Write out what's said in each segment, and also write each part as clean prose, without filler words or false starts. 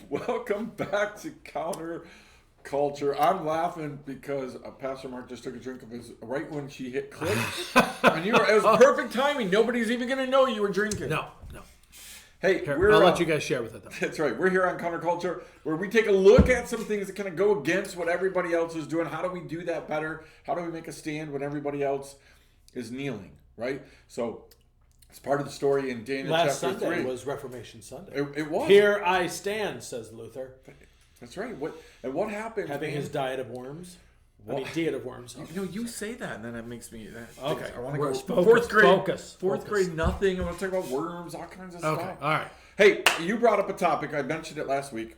Welcome back to Counter Culture. I'm laughing because Pastor Mark just took a drink of his right when she hit click. And it was perfect timing. Nobody's even going to know you were drinking. No. Hey, Here, I'll let you guys share with it, though. That's right. We're here on Counter Culture where we take a look at some things that kind of go against what everybody else is doing. How do we do that better? How do we make a stand when everybody else is kneeling, right? So it's part of the story in Daniel Last chapter Sunday 3. was Reformation Sunday. It was. Here I stand, says Luther. That's right. What happened? Having his diet of worms. Diet of worms. You say that, and then it makes me. Okay. I want to go Focus, fourth grade. focus. Fourth grade, nothing. I want to talk about worms, all kinds of stuff. Okay. All right. Hey, you brought up a topic. I mentioned it last week.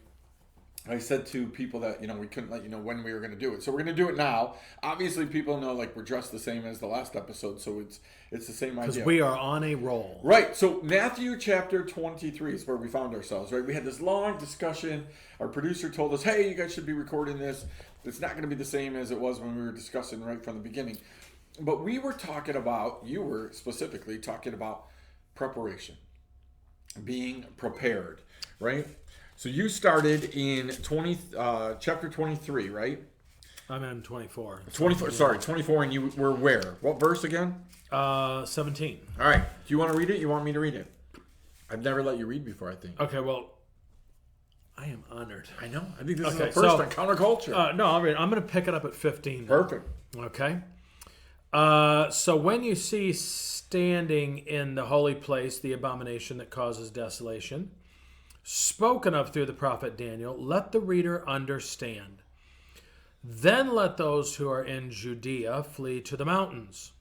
I said to people that we couldn't let you know when we were going to do it, so we're going to do it now. Obviously, people know we're dressed the same as the last episode, so it's the same idea. Because we are on a roll. Right. So Matthew chapter 23 is where we found ourselves. Right. We had this long discussion. Our producer told us, "Hey, you guys should be recording this. It's not going to be the same as it was when we were discussing right from the beginning." But we were talking about. You were specifically talking about preparation, being prepared. Right. So you started in chapter 23, right? I'm in 24. 24. Sorry, 24, and you were where? What verse again? 17. All right. Do you want to read it? You want me to read it? I've never let you read before, I think. Okay, well, I am honored. I know. I think this is Okay, the first so- on counterculture. No, I'm going to pick it up at 15. Perfect. Okay. So when you see standing in the holy place the abomination that causes desolation, spoken of through the prophet Daniel, let the reader understand. Then let those who are in Judea flee to the mountains.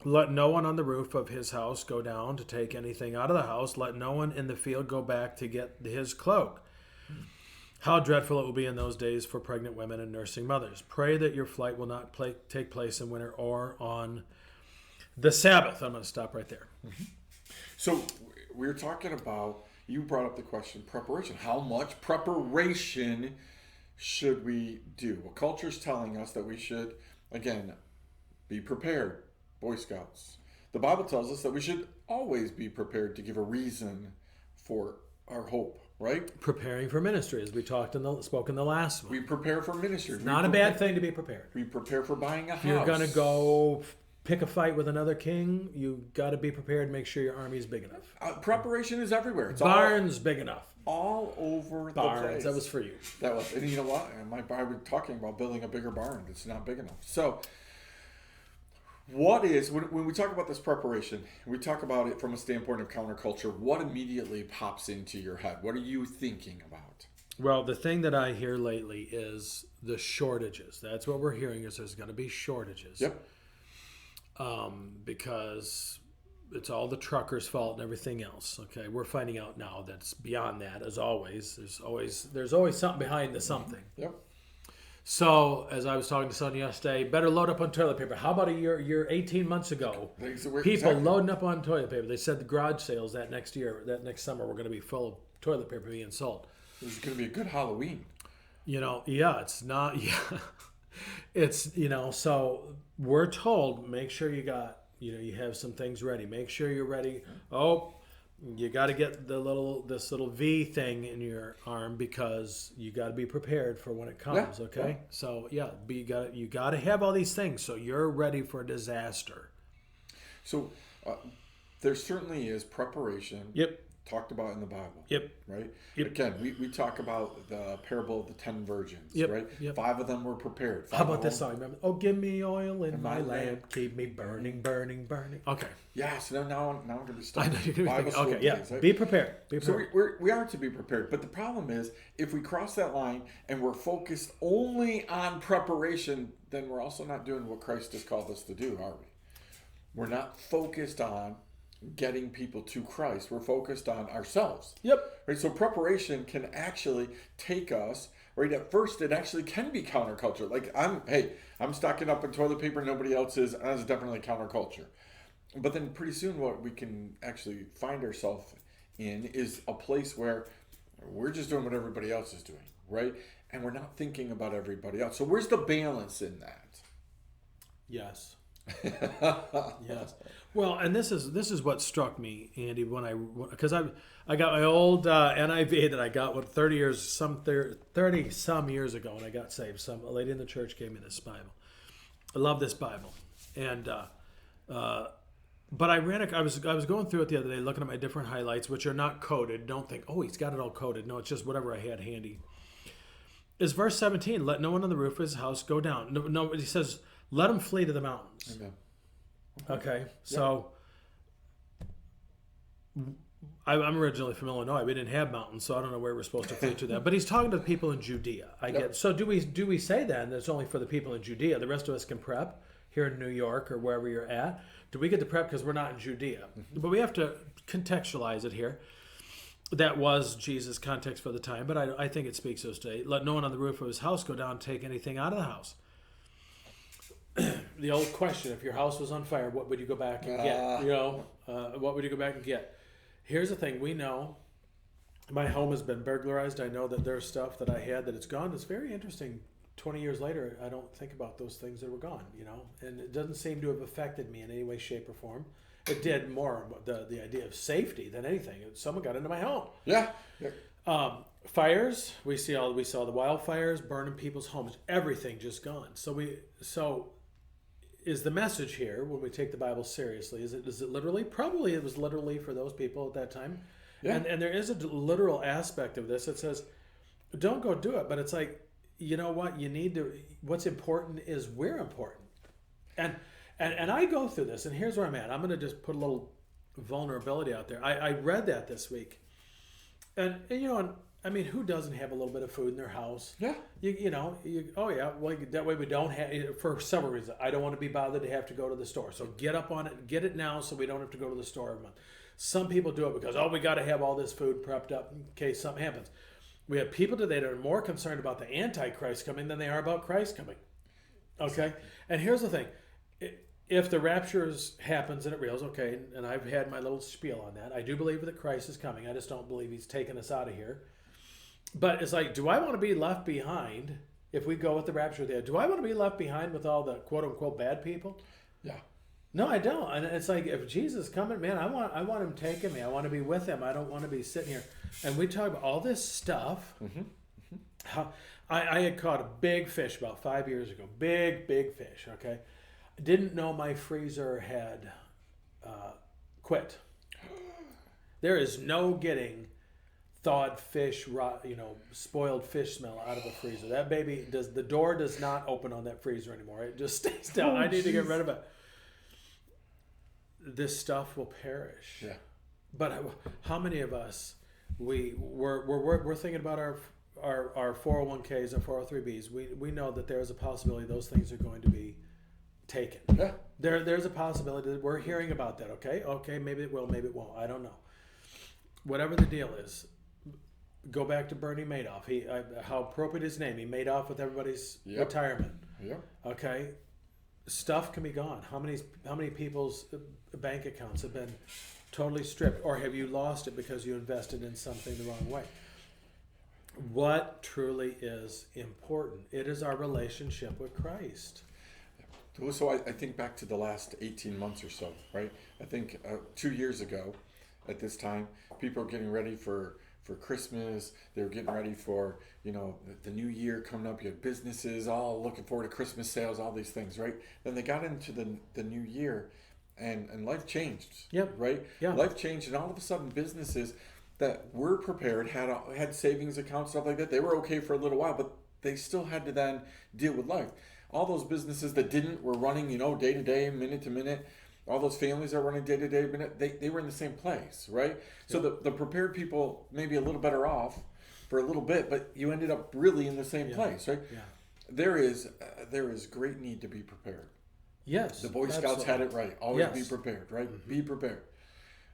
Let no one on the roof of his house go down to take anything out of the house. Let no one in the field go back to get his cloak. How dreadful it will be in those days for pregnant women and nursing mothers. Pray that your flight will not take place in winter or on the Sabbath. I'm going to stop right there. Mm-hmm. So we're talking about, you brought up the question, preparation. How much preparation should we do? Well, culture's telling us that we should, again, be prepared. Boy Scouts. The Bible tells us that we should always be prepared to give a reason for our hope, right? Preparing for ministry, as we spoke in the last one. We prepare for ministry. It's not a bad thing to be prepared. We prepare for buying a house. If you're going to go pick a fight with another king, you got to be prepared. Make sure your army is big enough. Preparation is everywhere. It's Barns big enough. All over Barns, the place. that was for you. That was, and you know what? I was talking about building a bigger barn. It's not big enough. So, what is, when we talk about this preparation, we talk about it from a standpoint of counterculture, what immediately pops into your head? What are you thinking about? Well, the thing that I hear lately is the shortages. That's what we're hearing, is there's going to be shortages. Yep. Because it's all the truckers' fault and everything else. Okay, we're finding out now that's beyond that. As always, there's always something behind the something. Yep. So, as I was talking to someone yesterday, better load up on toilet paper. How about a year 18 months ago? People loading up on toilet paper. They said the garage sales that next summer, were going to be full of toilet paper being sold. This is going to be a good Halloween. It's not. Yeah, it's So we're told, make sure you got, you have some things ready. Make sure you're ready. Oh, you got to get this little V thing in your arm because you got to be prepared for when it comes. Yeah, okay, yeah. so you got to have all these things so you're ready for disaster. So there certainly is preparation. Yep. Talked about in the Bible. Yep. Right? Yep. Again, we talk about the parable of the 10 virgins, Yep. right? Yep. 5 of them were prepared. How about this song? Remember? Oh, give me oil in my lamp, keep me burning, burning, burning. Okay. Yes. Now I'm going to be stuck. I know you're going to be Bible thinking, okay, school yeah. days, right? Be prepared. Be So prepared. we are to be prepared. But the problem is, if we cross that line and we're focused only on preparation, then we're also not doing what Christ has called us to do, are we? We're not focused on getting people to Christ. We're focused on ourselves. Yep. Right? So preparation can actually take us, right? At first, it actually can be counterculture. Like I'm stocking up on toilet paper, nobody else is. That's definitely counterculture. But then pretty soon what we can actually find ourselves in is a place where we're just doing what everybody else is doing, right? And we're not thinking about everybody else. So where's the balance in that? Yes. Yes. Well, and this is what struck me, Andy, because I got my old NIV that I got 30 some years ago when I got saved. A lady in the church gave me this Bible. I love this Bible, and but I was going through it the other day, looking at my different highlights, which are not coded. Don't think, oh, he's got it all coded. No, it's just whatever I had handy. Is verse 17? Let no one on the roof of his house go down. No, he says, let him flee to the mountains. Amen. Okay, so I'm originally from Illinois. We didn't have mountains, so I don't know where we're supposed to flee to that. But he's talking to the people in Judea. I get. So do we say then that it's only for the people in Judea? The rest of us can prep here in New York or wherever you're at. Do we get to prep because we're not in Judea? Mm-hmm. But we have to contextualize it here. That was Jesus' context for the time, but I think it speaks to us today. Let no one on the roof of his house go down and take anything out of the house. The old question: if your house was on fire, what would you go back and get? What would you go back and get? Here's the thing: we know my home has been burglarized. I know that there's stuff that I had that it's gone. It's very interesting. 20 years later, I don't think about those things that were gone. And it doesn't seem to have affected me in any way, shape, or form. It did more the idea of safety than anything. Someone got into my home. Yeah. Fires. We saw the wildfires burning people's homes. Everything just gone. So is the message here when we take the Bible seriously? Is it literally? Probably it was literally for those people at that time. Yeah. And there is a literal aspect of this that says, don't go do it. But it's like, you know what? You need to. What's important is we're important. And I go through this, and here's where I'm at. I'm going to just put a little vulnerability out there. I read that this week, and I mean, who doesn't have a little bit of food in their house? Yeah. Well, that way we don't have, for several reasons. I don't want to be bothered to have to go to the store. So get up on it, get it now so we don't have to go to the store every month. Some people do it because, we got to have all this food prepped up in case something happens. We have people today that are more concerned about the Antichrist coming than they are about Christ coming. Okay? And here's the thing. If the rapture happens and it reals, okay, and I've had my little spiel on that. I do believe that Christ is coming. I just don't believe he's taking us out of here. But it's like, do I want to be left behind if we go with the rapture there? Do I want to be left behind with all the quote-unquote bad people? Yeah. No, I don't. And it's like, if Jesus is coming, man, I want him taking me. I want to be with him. I don't want to be sitting here. And we talk about all this stuff. Mm-hmm. Mm-hmm. How I had caught a big fish about 5 years ago. Big fish, okay? Didn't know my freezer had quit. There is no getting thawed fish, spoiled fish smell out of a freezer. That baby the door does not open on that freezer anymore. It just stays down. I need to get rid of it. This stuff will perish. Yeah. But how many of us we're thinking about our 401ks and 403bs. We know that there is a possibility those things are going to be taken. Yeah. There's a possibility that we're hearing about that. Okay, maybe it will, maybe it won't. I don't know. Whatever the deal is, go back to Bernie Madoff. How appropriate his name. He made off with everybody's retirement. Yep. Okay. Stuff can be gone. How many people's bank accounts have been totally stripped, or have you lost it because you invested in something the wrong way? What truly is important? It is our relationship with Christ. So I think back to the last 18 months or so, right? I think 2 years ago at this time, people were getting ready for Christmas. They were getting ready for, the new year coming up. You had businesses all looking forward to Christmas sales, all these things, right? Then they got into the new year and life changed, right? Yeah. Life changed, and all of a sudden businesses that were prepared, had savings accounts, stuff like that, they were okay for a little while, but they still had to then deal with life. All those businesses that didn't were running, day to day, minute to minute. All those families that are running day to day, minute, they were in the same place, right? So the prepared people may be a little better off for a little bit, but you ended up really in the same place, right? Yeah. There is great need to be prepared. Yes. The Boy Scouts had it right. Always be prepared, right? Mm-hmm. Be prepared.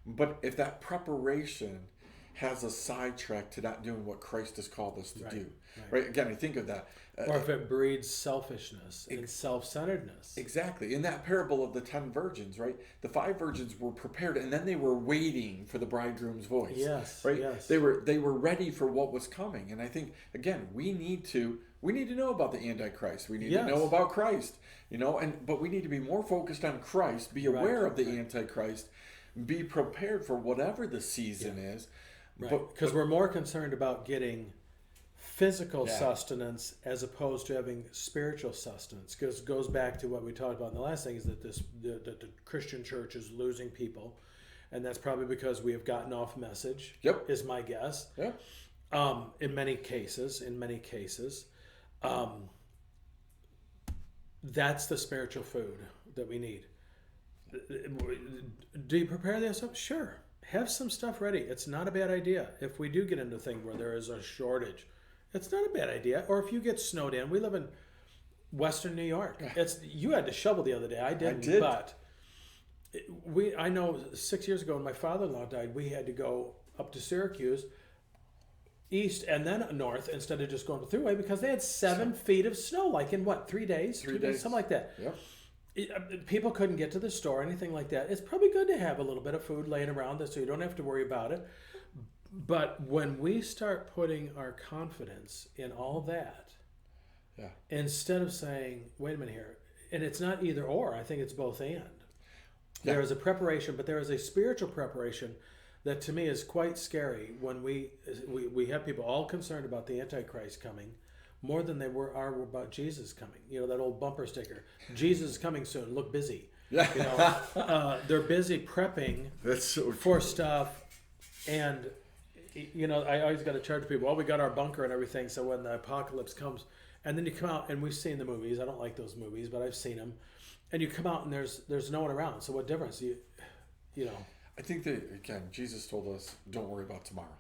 But if that preparation has us sidetracked to not doing what Christ has called us to do. Right. Right? Again, I think of that. Or if it breeds selfishness and self-centeredness. Exactly. In that parable of the 10 virgins, right? The 5 virgins were prepared, and then they were waiting for the bridegroom's voice. Yes. Right? Yes. They were ready for what was coming. And I think, again, we need to know about the Antichrist. We need to know about Christ. But we need to be more focused on Christ, be aware of the Antichrist, be prepared for whatever the season is. Right. Because we're more concerned about getting physical sustenance as opposed to having spiritual sustenance. Because it goes back to what we talked about in the last thing, is that the Christian church is losing people, and that's probably because we have gotten off message. Yep. Is my guess. Yep. In many cases, that's the spiritual food that we need. Do you prepare this up? Sure. Have some stuff ready. It's not a bad idea. If we do get into a thing where there is a shortage, it's not a bad idea. Or if you get snowed in, we live in Western New York. You had to shovel the other day. I didn't. But I know 6 years ago when my father-in-law died, we had to go up to Syracuse, east and then north, instead of just going to the thruway, because they had 7 feet of snow, like in 3 days? 3 days. Something like that. Yep. People couldn't get to the store, anything like that. It's probably good to have a little bit of food laying around so you don't have to worry about it. But when we start putting our confidence in all that, instead of saying, wait a minute here, and it's not either or, I think it's both and. There is a preparation, but there is a spiritual preparation that to me is quite scary when we have people all concerned about the Antichrist coming more than they are about Jesus coming. That old bumper sticker, Jesus is coming soon, look busy. They're busy prepping for stuff, and I always got to charge people, well, we got our bunker and everything, so when the apocalypse comes, and then you come out, and we've seen the movies, I don't like those movies, but I've seen them, and you come out and there's no one around, so what difference? I think that, again, Jesus told us, don't worry about tomorrow,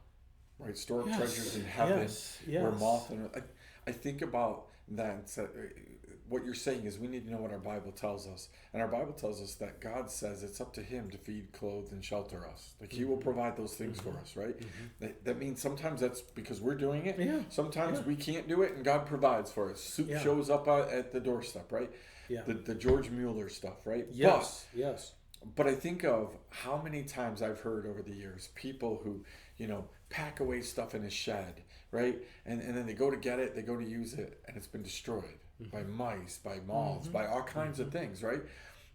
right? Store up treasures in heaven where moth and... I think about that. What you're saying is we need to know what our Bible tells us. And our Bible tells us that God says it's up to Him to feed, clothe, and shelter us. Like He will provide those things for us, right? That means sometimes that's because we're doing it. Yeah. Sometimes we can't do it, and God provides for us. Soup shows up at the doorstep, right? Yeah. The George Mueller stuff, right? Yes. But I think of how many times I've heard over the years people who, pack away stuff in a shed, right? And then they go to get it, they go to use it, and it's been destroyed by mice, by moths, by all kinds of things, right?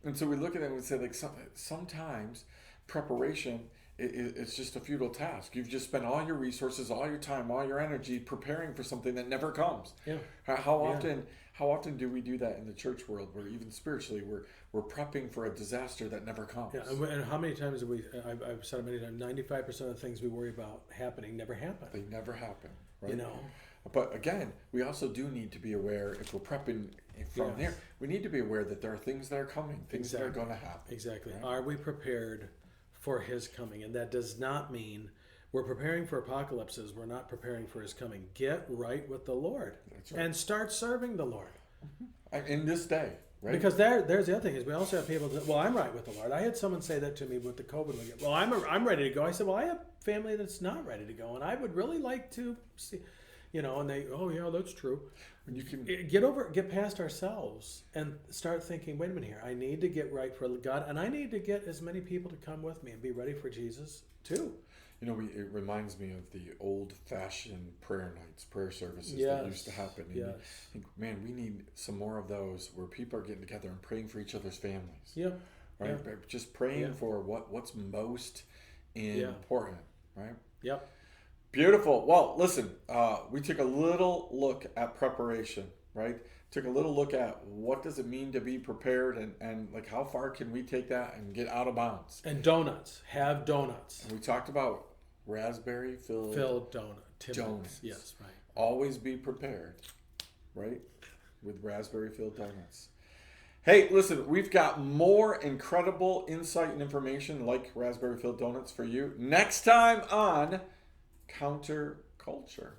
And so we look at it and we say, like, sometimes preparation it's just a futile task. You've just spent all your resources, all your time, all your energy preparing for something that never comes. Yeah. How often do we do that in the church world, where even spiritually we're prepping for a disaster that never comes? Yeah, and how many times have I've said it many times, 95% of the things we worry about happening never happen. They never happen, right? But again, we also do need to be aware, if we're prepping from here, we need to be aware that there are things that are coming, things that are going to happen. Exactly. Right? Are we prepared for His coming? And that does not mean we're preparing for apocalypses. We're not preparing for His coming. Get right with the Lord. That's right. And start serving the Lord. In this day, right? Because there's the other thing is we also have people that, well, I'm right with the Lord. I had someone say that to me with the COVID. Well, I'm ready to go. I said, well, I have family that's not ready to go, and I would really like to see, and they, oh yeah, that's true. And you can get past ourselves and start thinking, wait a minute here, I need to get right for God, and I need to get as many people to come with me and be ready for Jesus too. It reminds me of the old-fashioned prayer nights, prayer services that used to happen. And I think, man, we need some more of those where people are getting together and praying for each other's families. Yeah. Right? Yeah. Just praying for what's most important, right? Yep. Beautiful. Well, listen, we took a little look at preparation, right? Took a little look at what does it mean to be prepared, and like how far can we take that and get out of bounds. And donuts. Have donuts. And we talked about raspberry filled donuts. Yes, right. Always be prepared, right? With raspberry filled donuts. Hey, listen, we've got more incredible insight and information like raspberry filled donuts for you next time on Counterculture.